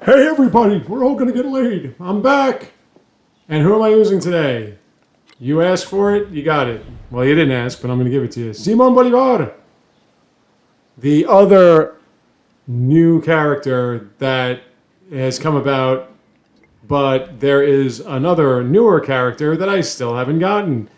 Hey everybody, we're all gonna get laid. I'm back. And who am I using today? You asked for it, you got it. Well, you didn't ask, but I'm gonna give it to you. Simon Bolivar. The other new character that has come about, but there is another newer character that I still haven't gotten.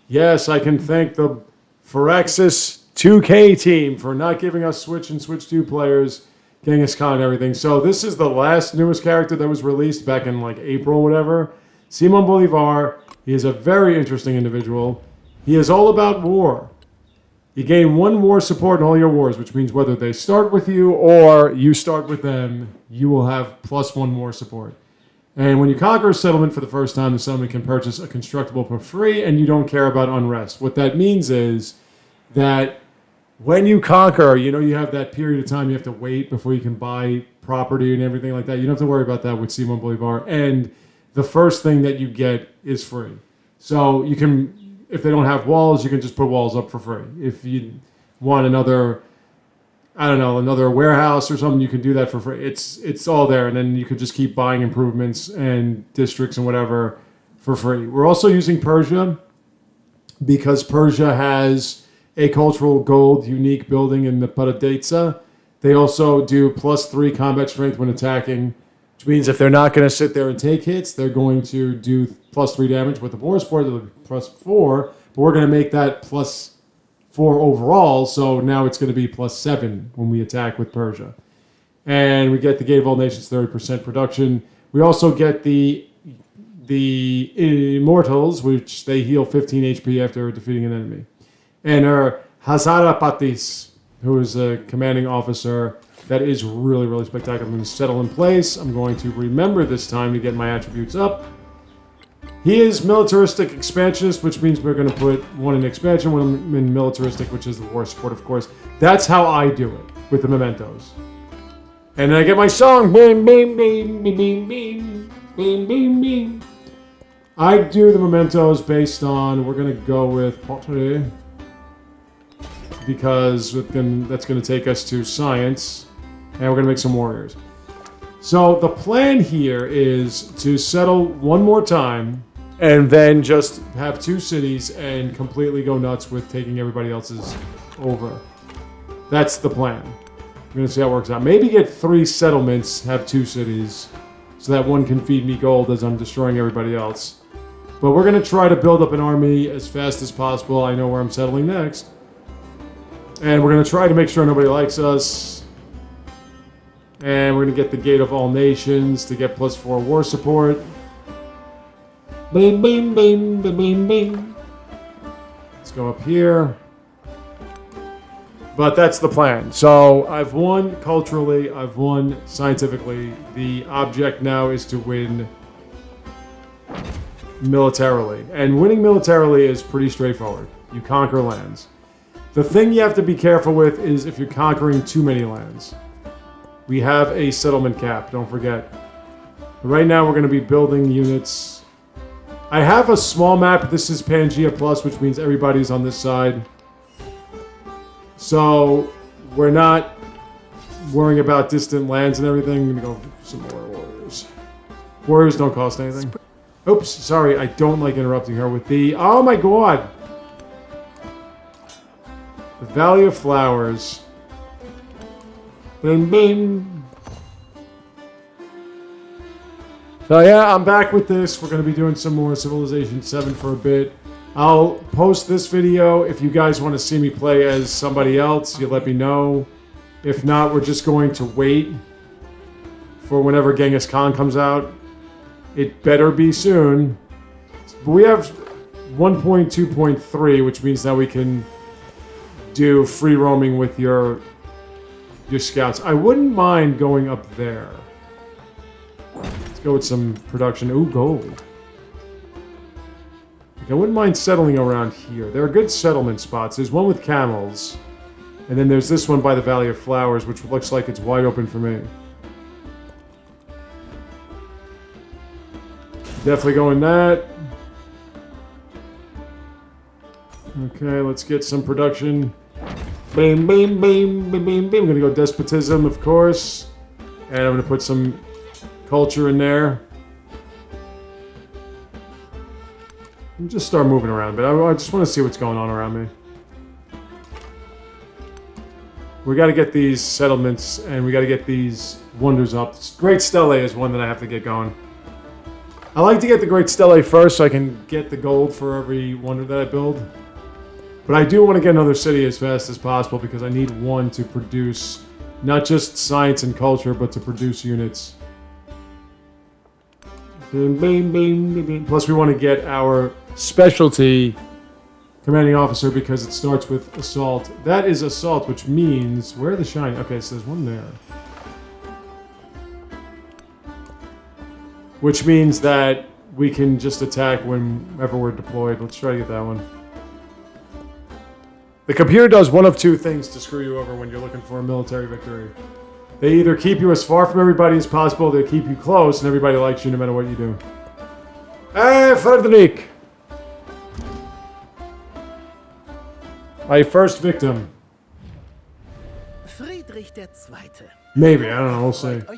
Yes, I can thank the Firaxis 2K team for not giving us Switch and Switch 2 players, Genghis Khan and everything. So this is the last newest character that was released back in like April or whatever. Simon Bolivar. He is a very interesting individual. He is all about war. You gain one war support in all your wars, which means whether they start with you or you start with them, you will have +1 war support. And when you conquer a settlement for the first time, the settlement can purchase a constructible for free, and you don't care about unrest. What that means is that when you conquer, you know you have that period of time you have to wait before you can buy property and everything like that. You don't have to worry about that with Simon Bolivar. And the first thing that you get is free. So you can, if they don't have walls, you can just put walls up for free. If you want another, I don't know, another warehouse or something, you can do that for free. It's all there, and then you could just keep buying improvements and districts and whatever for free. We're also using Persia because Persia has a cultural gold unique building in the Paradetsa. They also do +3 combat strength when attacking, which means if they're not going to sit there and take hits, they're going to do +3 damage. With the war support, they'll be +4, but we're going to make that +4 overall, so now it's going to be +7 when we attack with Persia. And we get the Gate of All Nations 30% production. We also get the Immortals, which they heal 15 HP after defeating an enemy. And our Hazara Patis, who is a commanding officer that is really, really spectacular. I'm going to settle in place. I'm going to remember this time to get my attributes up. He is militaristic expansionist, which means we're going to put one in expansion, one in militaristic, which is the war support, of course. That's how I do it with the mementos. And then I get my song. Bing, bing, bing, bing, bing, bing, bing, bing, bing. I do the mementos based on, we're going to go with pottery, because that's going to take us to science, and we're going to make some warriors. So the plan here is to settle one more time, and then just have 2 cities and completely go nuts with taking everybody else's over. That's the plan. We're going to see how it works out. Maybe get 3 settlements, have 2 cities, so that one can feed me gold as I'm destroying everybody else. But we're going to try to build up an army as fast as possible. I know where I'm settling next. And we're going to try to make sure nobody likes us. And we're going to get the Gate of All Nations to get +4 war support. Bing, bing, bing, bing, bing, bing. Let's go up here. But that's the plan. So I've won culturally. I've won scientifically. The object now is to win militarily. And winning militarily is pretty straightforward. You conquer lands. The thing you have to be careful with is if you're conquering too many lands. We have a settlement cap, don't forget. Right now we're going to be building units. I have a small map. This is Pangea Plus, which means everybody's on this side. So we're not worrying about distant lands and everything. I'm going to go for some more warriors. Warriors don't cost anything. Oops, sorry, I don't like interrupting her with the... Oh my god! The Valley of Flowers. Bing, bing. So yeah, I'm back with this. We're going to be doing some more Civilization 7 for a bit. I'll post this video. If you guys want to see me play as somebody else, you let me know. If not, we're just going to wait for whenever Genghis Khan comes out. It better be soon. But we have 1.2.3, which means now we can do free roaming with your scouts. I wouldn't mind going up there. Let's go with some production. Ooh, gold. I wouldn't mind settling around here. There are good settlement spots. There's one with camels. And then there's this one by the Valley of Flowers, which looks like it's wide open for me. Definitely going that. Okay, let's get some production. Bam, bam, bam, bam, bam, bam. I'm going to go despotism, of course. And I'm going to put some culture in there. And just start moving around, but I just want to see what's going on around me. We got to get these settlements, and we got to get these wonders up. Great Stele is one that I have to get going. I like to get the Great Stele first so I can get the gold for every wonder that I build. But I do want to get another city as fast as possible because I need one to produce not just science and culture, but to produce units. Plus we want to get our specialty commanding officer because it starts with assault. That is assault, which means... Where are the shiny? Okay, so there's one there. Which means that we can just attack whenever we're deployed. Let's try to get that one. The computer does one of two things to screw you over when you're looking for a military victory. They either keep you as far from everybody as possible, they keep you close, and everybody likes you no matter what you do. Hey, Frederick! My first victim. Friedrich II. Maybe, I don't know, we'll see. I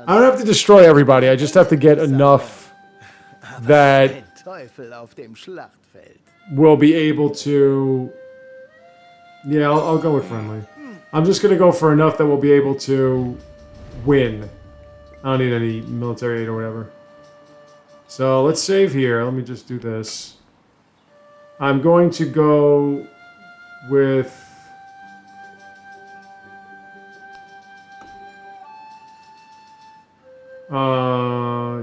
don't have to destroy everybody, I just have to get enough that we'll be able to... Yeah, I'll go with friendly. I'm just going to go for enough that we'll be able to win. I don't need any military aid or whatever. So let's save here. Let me just do this. I'm going to go with...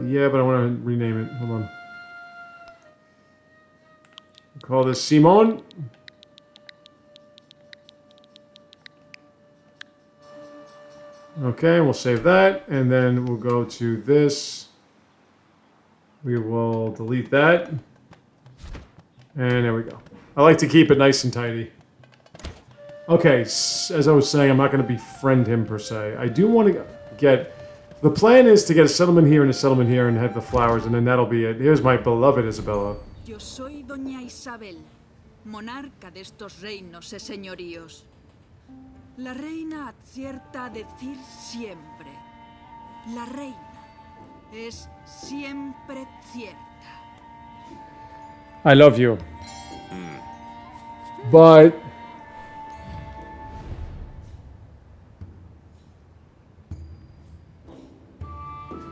yeah, but I want to rename it. Hold on. Call this Simon. Okay, we'll save that, and then we'll go to this. We will delete that. And there we go. I like to keep it nice and tidy. Okay, as I was saying, I'm not going to befriend him per se. I do want to get... The plan is to get a settlement here and a settlement here and have the flowers, and then that'll be it. Here's my beloved Isabella. Yo soy Doña Isabel, monarca de estos reinos y señoríos. La reina acierta a decir siempre. La reina es siempre cierta. I love you. But...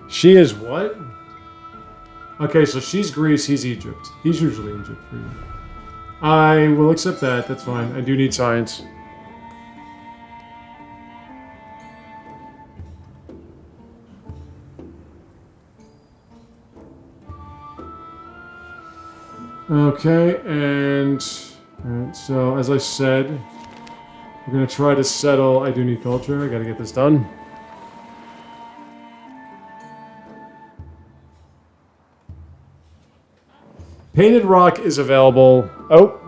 She is what? Okay, so she's Greece, he's Egypt. He's usually Egypt for you. I will accept that, that's fine. I do need science. Okay, and so as I said, we're going to try to settle... I do need culture, I gotta get this done. Painted rock is available. Oh.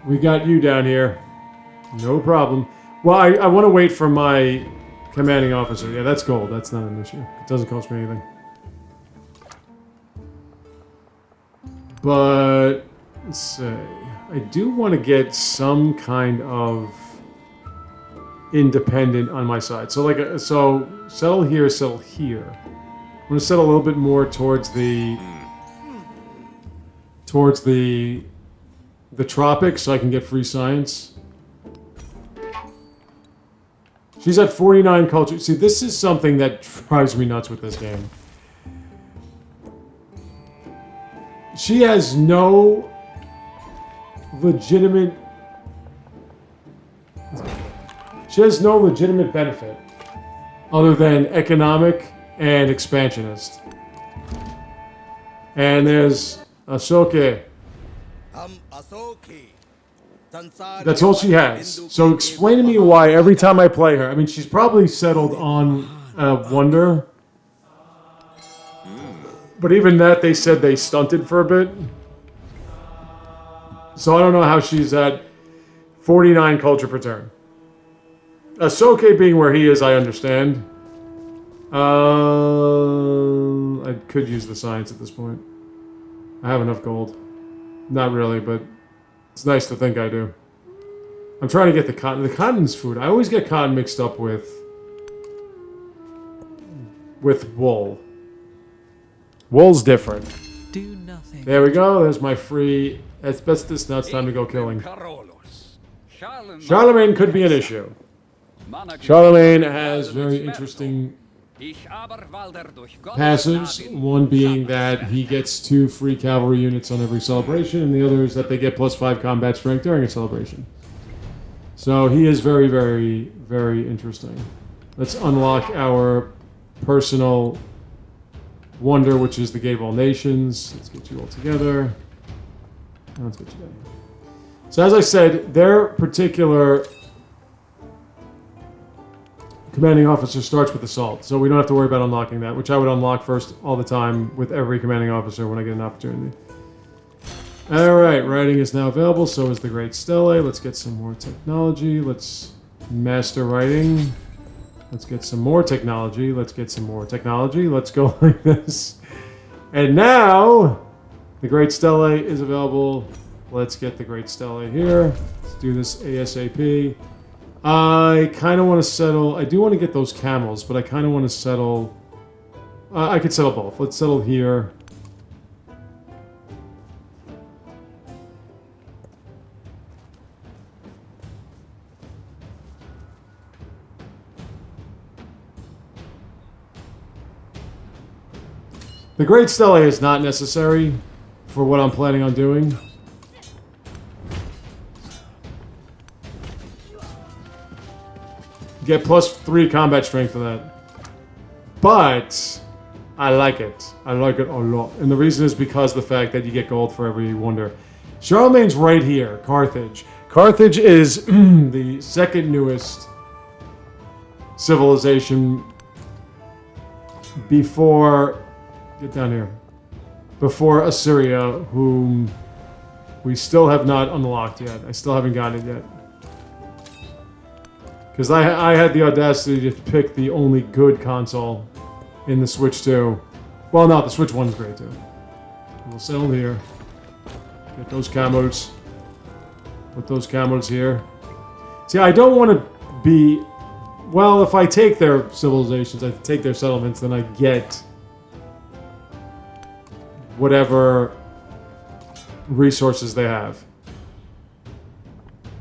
We got you down here. No problem. Well, I want to wait for my commanding officer. Yeah, that's gold. That's not an issue. It doesn't cost me anything. But, let's say, I do want to get some kind of independent on my side. So, so settle here, settle here. I'm going to settle a little bit more towards the tropics so I can get free science. She's at 49 culture. See, this is something that drives me nuts with this game. She has no legitimate... She has no legitimate benefit other than economic and expansionist. And there's Asoke. That's all she has. So explain to me why every time I play her... I mean, she's probably settled on Wonder. But even that, they said they stunted for a bit. So I don't know how she's at 49 culture per turn. Asoke being where he is, I understand. I could use the science at this point. I have enough gold. Not really, but it's nice to think I do. I'm trying to get the cotton. The cotton's food. I always get cotton mixed up with with wool. Wool's different. Do nothing. There we go. There's my free asbestos. Now it's time to go killing. Charlemagne could be an issue. Charlemagne has very interesting passives. One being that he gets 2 free cavalry units on every celebration, and the other is that they get +5 combat strength during a celebration. So he is very, very, very interesting. Let's unlock our personal wonder, which is the Gate of All Nations. Let's get you all together. Let's get you down here. So as I said, their particular commanding officer starts with assault, so we don't have to worry about unlocking that, which I would unlock first all the time with every commanding officer when I get an opportunity. Alright, writing is now available, so is the Great Stele. Let's get some more technology. Let's master writing. Let's get some more technology. Let's get some more technology. Let's go like this. And now, the Great Stele is available. Let's get the Great Stele here. Let's do this ASAP. I kind of want to settle... I do want to get those camels, but I kind of want to settle... I could settle both. Let's settle here. The Great Stele is not necessary for what I'm planning on doing. Get +3 combat strength for that. But I like it. I like it a lot. And the reason is because the fact that you get gold for every wonder. Charlemagne's right here, Carthage. Carthage is the second newest civilization before... Get down here. Before Assyria, whom we still have not unlocked yet. I still haven't gotten it yet. Because I had the audacity to pick the only good console in the Switch 2. Well, no, the Switch 1 is great too. We'll settle here. Get those camels. Put those camels here. See, I don't want to be... Well, if I take their civilizations, I take their settlements, then I get... whatever resources they have.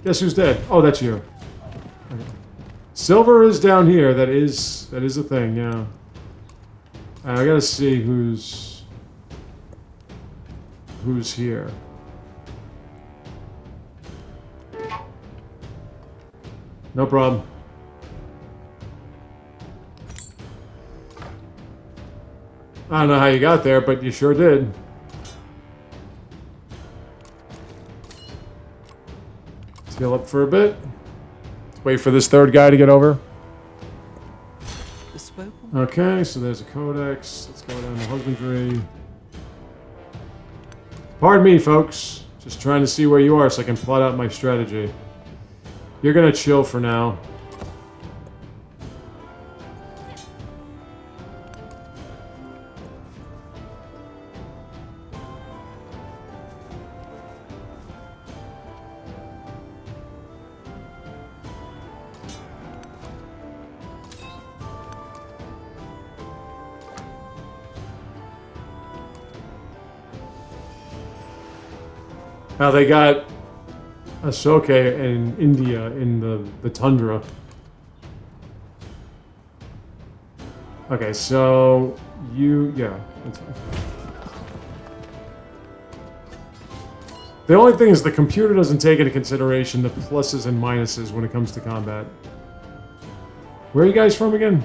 Guess who's dead? Oh, that's you. Okay. Silver is down here. That is a thing, yeah. I gotta see who's here. No problem. I don't know how you got there, but you sure did. Let's heal up for a bit. Let's wait for this third guy to get over. Okay, so there's a codex. Let's go down to husbandry. Pardon me, folks. Just trying to see where you are so I can plot out my strategy. You're gonna chill for now. Now they got Ashoka in India in the tundra. Okay, so yeah, that's fine. The only thing is the computer doesn't take into consideration the pluses and minuses when it comes to combat. Where are you guys from again?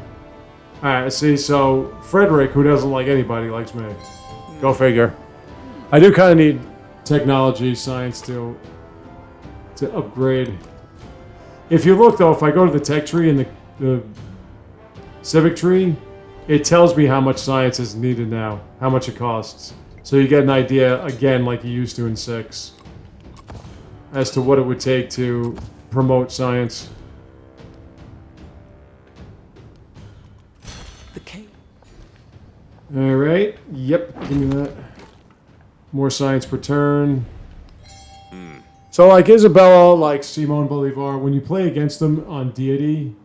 Alright, see, so Frederick, who doesn't like anybody, likes me. Go figure. I do kind of need technology, science to upgrade. If you look though, if I go to the tech tree and the civic tree, it tells me how much science is needed now, how much it costs. So you get an idea, again, like you used to in 6, as to what it would take to promote science. Alright, yep, give me that. More science per turn. So like Isabella, like Simon Bolivar, when you play against them on deity,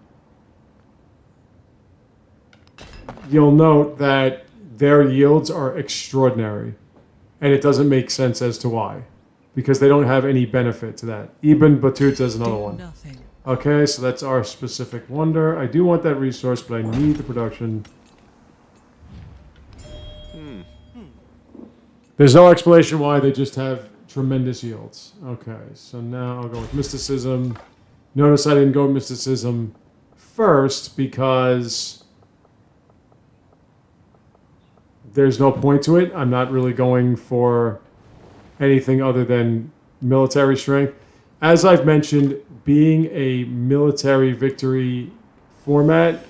you'll note that their yields are extraordinary. And it doesn't make sense as to why. Because they don't have any benefit to that. Ibn Battuta is another one. Nothing. Okay, so that's our specific wonder. I do want that resource, but I need the production. There's no explanation why, they just have tremendous yields. Okay, so now I'll go with mysticism. Notice I didn't go with mysticism first because there's no point to it. I'm not really going for anything other than military strength. As I've mentioned, being a military victory format,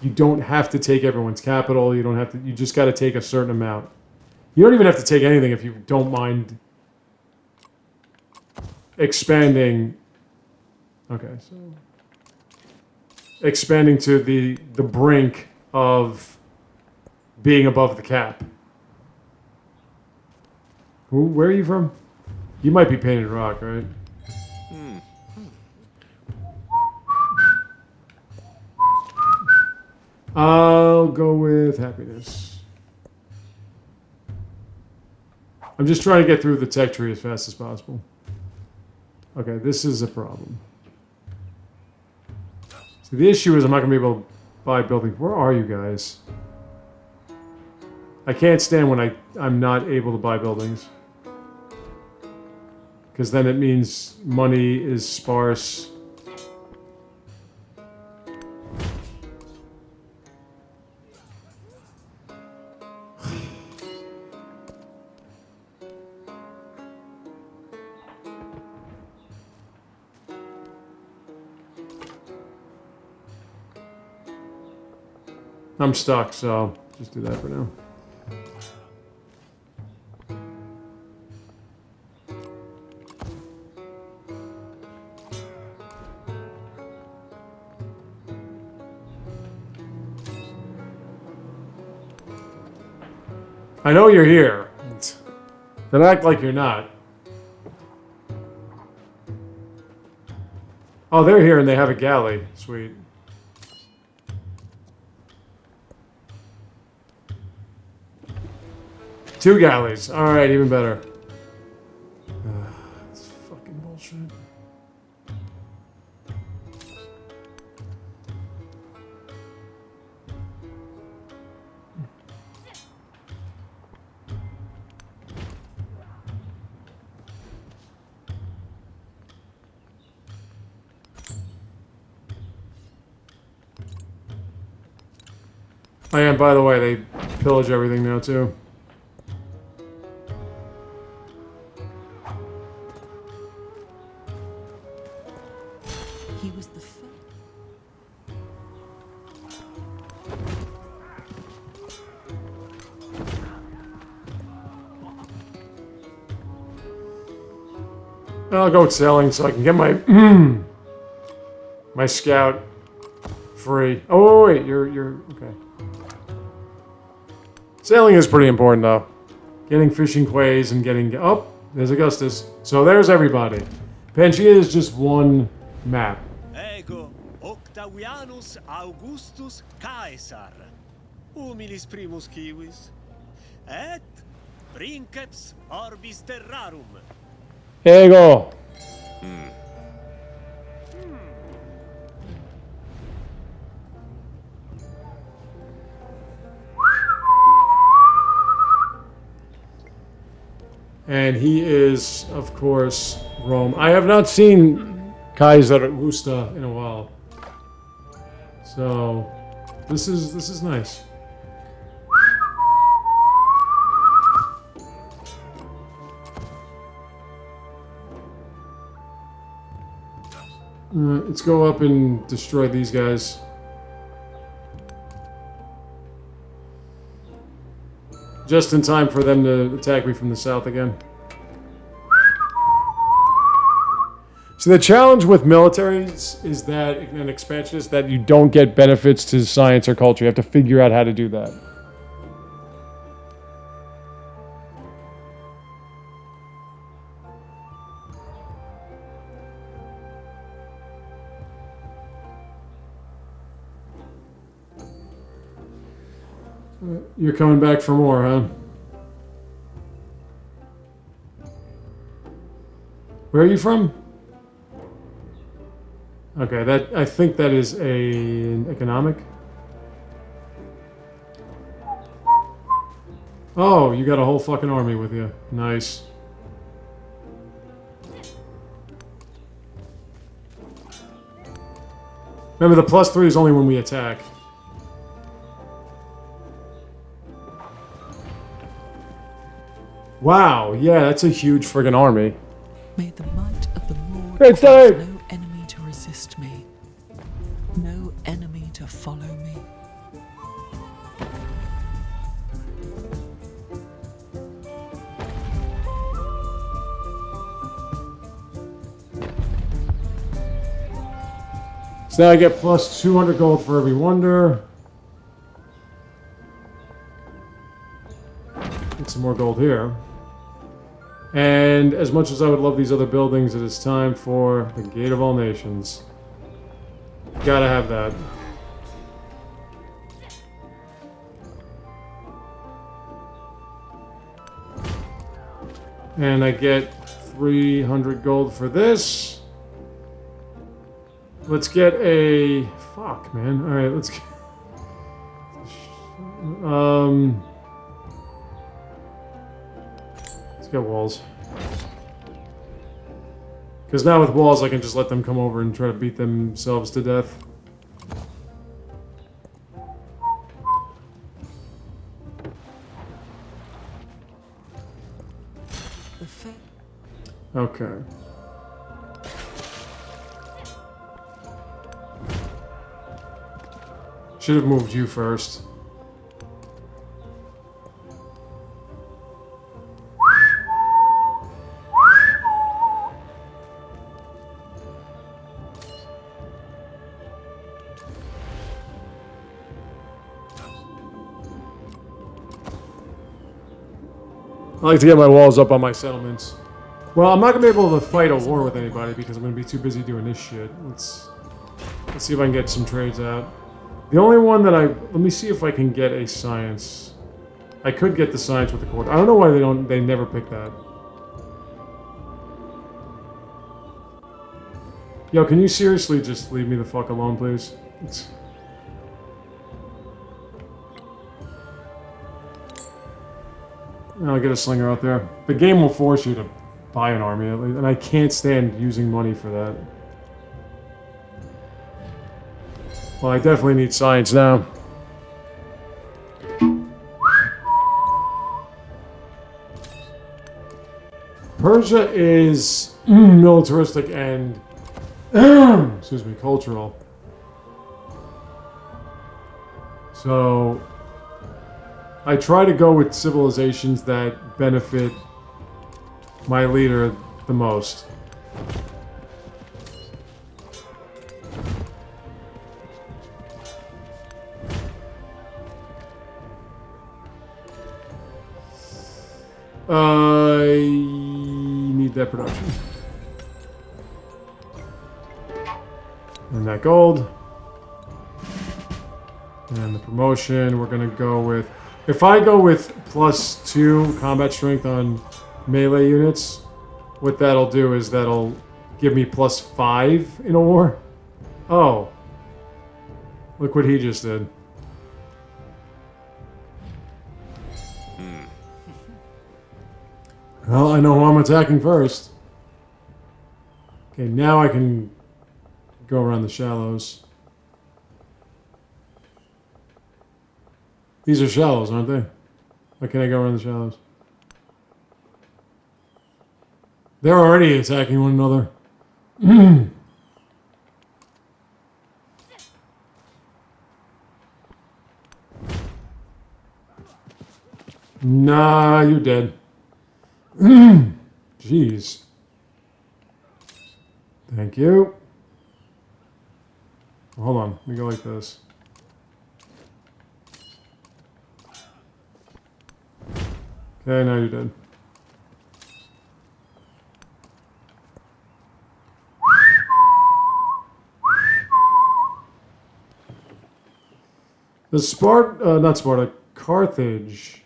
you don't have to take everyone's capital. You don't have to. You just got to take a certain amount. You don't even have to take anything if you don't mind expanding. Okay, so expanding to the brink of being above the cap. Where are you from? You might be Painted Rock, right? I'll go with happiness. I'm just trying to get through the tech tree as fast as possible. Okay, this is a problem. So the issue is I'm not going to be able to buy buildings. Where are you guys? I can't stand when I'm not able to buy buildings. Because then it means money is sparse. I'm stuck, so just do that for now. I know you're here. Don't act like you're not. Oh, they're here and they have a galley. Sweet. Two galleys. Alright, even better. It's fucking bullshit. Oh yeah, and by the way, they pillage everything now too. He was the first. I'll go with sailing so I can get my my scout free. Oh wait, you're okay. Sailing is pretty important though. Getting fishing quays and getting there's Augustus. So there's everybody. Pangaea is just one map. Ego Octavianus Augustus Caesar, humilis primus civis, et princeps orbis terrarum. Ego. And he is, of course, Rome. I have not seen Kaiser Augusta in a while. So this is nice. Let's go up and destroy these guys. Just in time for them to attack me from the south again. So the challenge with militaries is that, an expansion is that you don't get benefits to science or culture. You have to figure out how to do that. You're coming back for more, huh? Where are you from? Okay, that I think that is an economic. Oh, you got a whole fucking army with you. Nice. Remember, the +3 is only when we attack. Wow, yeah, that's a huge friggin' army. May the might of the Lord It's cause time! no enemy to resist me, no enemy to follow me. So now I get plus 200 gold for every wonder. Get some more gold here. And as much as I would love these other buildings, it is time for the Gate of All Nations. Gotta have that. And I get 300 gold for this. Let's get a... Fuck, man. Alright, let's get... Let's get walls. Because now with walls, I can just let them come over and try to beat themselves to death. Okay. Should have moved you first. I like to get my walls up on my settlements. Well, I'm not gonna be able to fight a war with anybody because I'm gonna be too busy doing this shit. Let's see if I can get some trades out. The only one that let me see if I can get a science. I could get the science with the court. I don't know why they never pick that. Yo, can you seriously just leave me the fuck alone, please? I'll get a slinger out there. The game will force you to buy an army, at least, and I can't stand using money for that. Well, I definitely need science now. Persia is militaristic and, excuse me, cultural. So, I try to go with civilizations that benefit my leader the most. I need that production. And that gold. And the promotion, we're gonna go with... If I go with +2 combat strength on melee units, what that'll do is that'll give me +5 in a war. Oh. Look what he just did. Well, I know who I'm attacking first. Okay, now I can go around the shallows. These are shallows, aren't they? Why can't I go around the shallows? They're already attacking one another. Nah, you're dead. Jeez. Thank you. Hold on, let me go like this. Okay, now you're dead. The not Sparta, Carthage.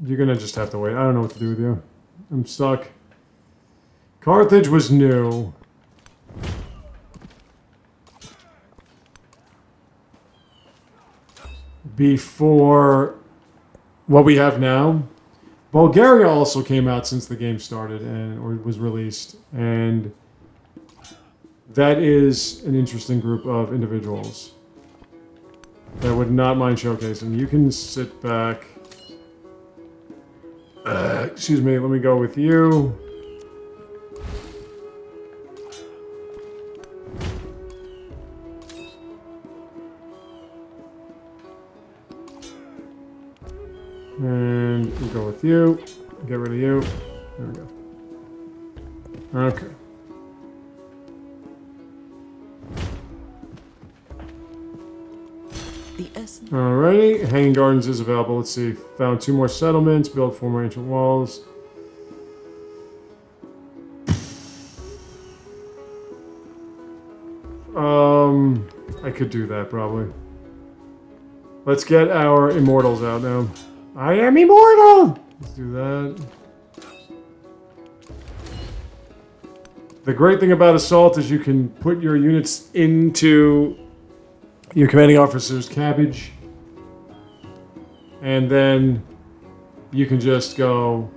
You're gonna just have to wait. I don't know what to do with you. I'm stuck. Carthage was new. Before what we have now. Bulgaria also came out since the game started or was released, and that is an interesting group of individuals that I would not mind showcasing. You can sit back. Excuse me, let me go with you. And we'll go with you. Get rid of you. There we go. Okay. Alrighty. Hanging Gardens is available. Let's see. Found 2 more settlements. Built 4 more ancient walls. I could do that probably. Let's get our immortals out now. I am immortal! Let's do that. The great thing about Assault is you can put your units into your commanding officer's cabbage. And then you can just go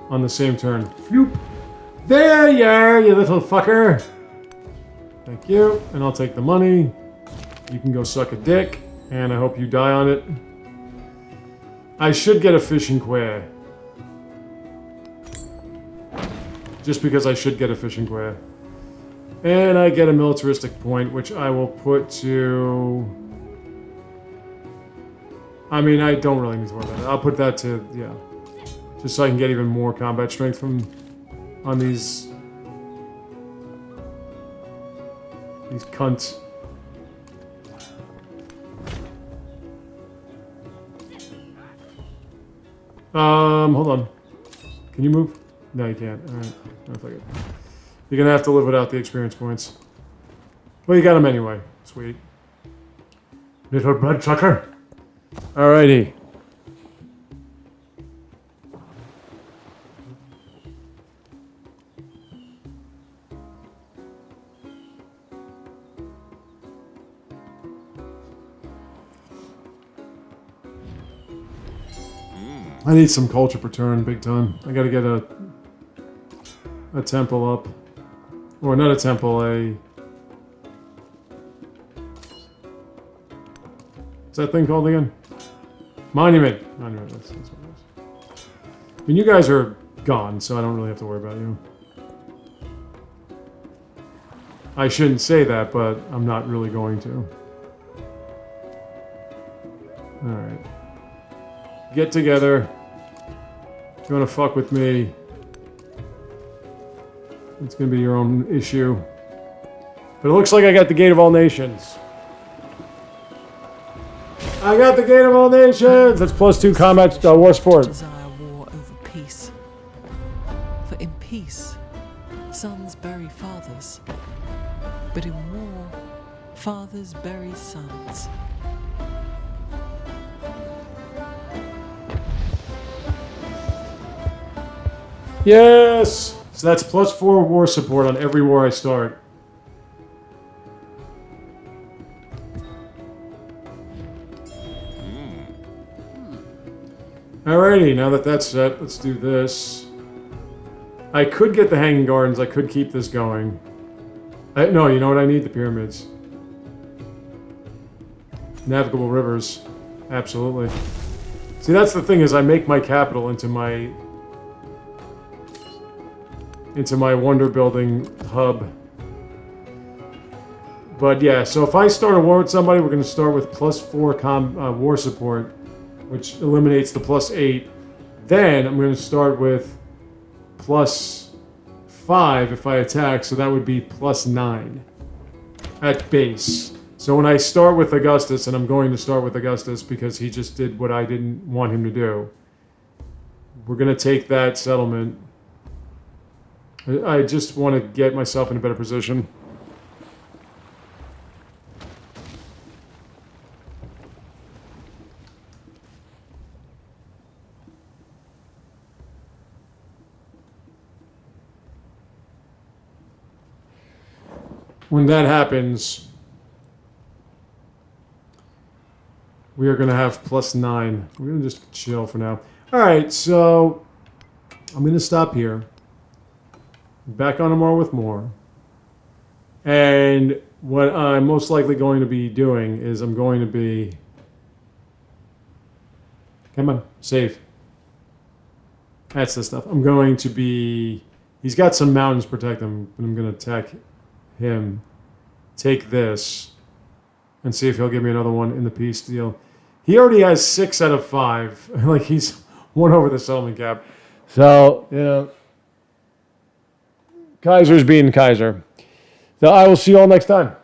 on the same turn. Phew. There you are, you little fucker! Thank you. And I'll take the money. You can go suck a dick. And I hope you die on it. I should get a fishing quay. Just because I should get a fishing quay. And I get a militaristic point, which I will put to... I mean, I don't really need to worry about it. I'll put that to, yeah. Just so I can get even more combat strength from... on these cunts. Hold on. Can you move? No, you can't. Alright. You're gonna have to live without the experience points. Well, you got them anyway. Sweet. Little bloodsucker. Alrighty. I need some culture per turn, big time. I gotta get a temple up. Or not a temple, what's that thing called again? Monument. Monument, that's what it is. I mean, you guys are gone, so I don't really have to worry about you. I shouldn't say that, but I'm not really going to. Alright. Get together. If you want to fuck with me, it's going to be your own issue. But it looks like I got the Gate of All Nations. I got the Gate of All Nations! That's +2 combat war support. Desire war over peace. For in peace, sons bury fathers. But in war, fathers bury sons. Yes! So that's +4 war support on every war I start. Alrighty, now that that's set, let's do this. I could get the Hanging Gardens, I could keep this going. No, you know what I need? The pyramids. Navigable rivers. Absolutely. See, that's the thing, is I make my capital into my wonder building hub. But yeah, so if I start a war with somebody, we're going to start with +4 war support, which eliminates the +8. Then I'm going to start with +5 if I attack, so that would be +9 at base. So when I start with Augustus, and I'm going to start with Augustus because he just did what I didn't want him to do, we're going to take that settlement. I just want to get myself in a better position. when that happens, we are going to have +9. We're going to just chill for now. All right, so I'm going to stop here. Back on tomorrow with more. And what I'm most likely going to be doing is I'm going to be... Come on, save. That's the stuff. I'm going to be... He's got some mountains protect him, but I'm going to attack him. Take this. And see if he'll give me another one in the peace deal. He already has 6 out of 5. Like, he's 1 over the settlement cap. So, you know, Kaiser's being Kaiser. So I will see you all next time.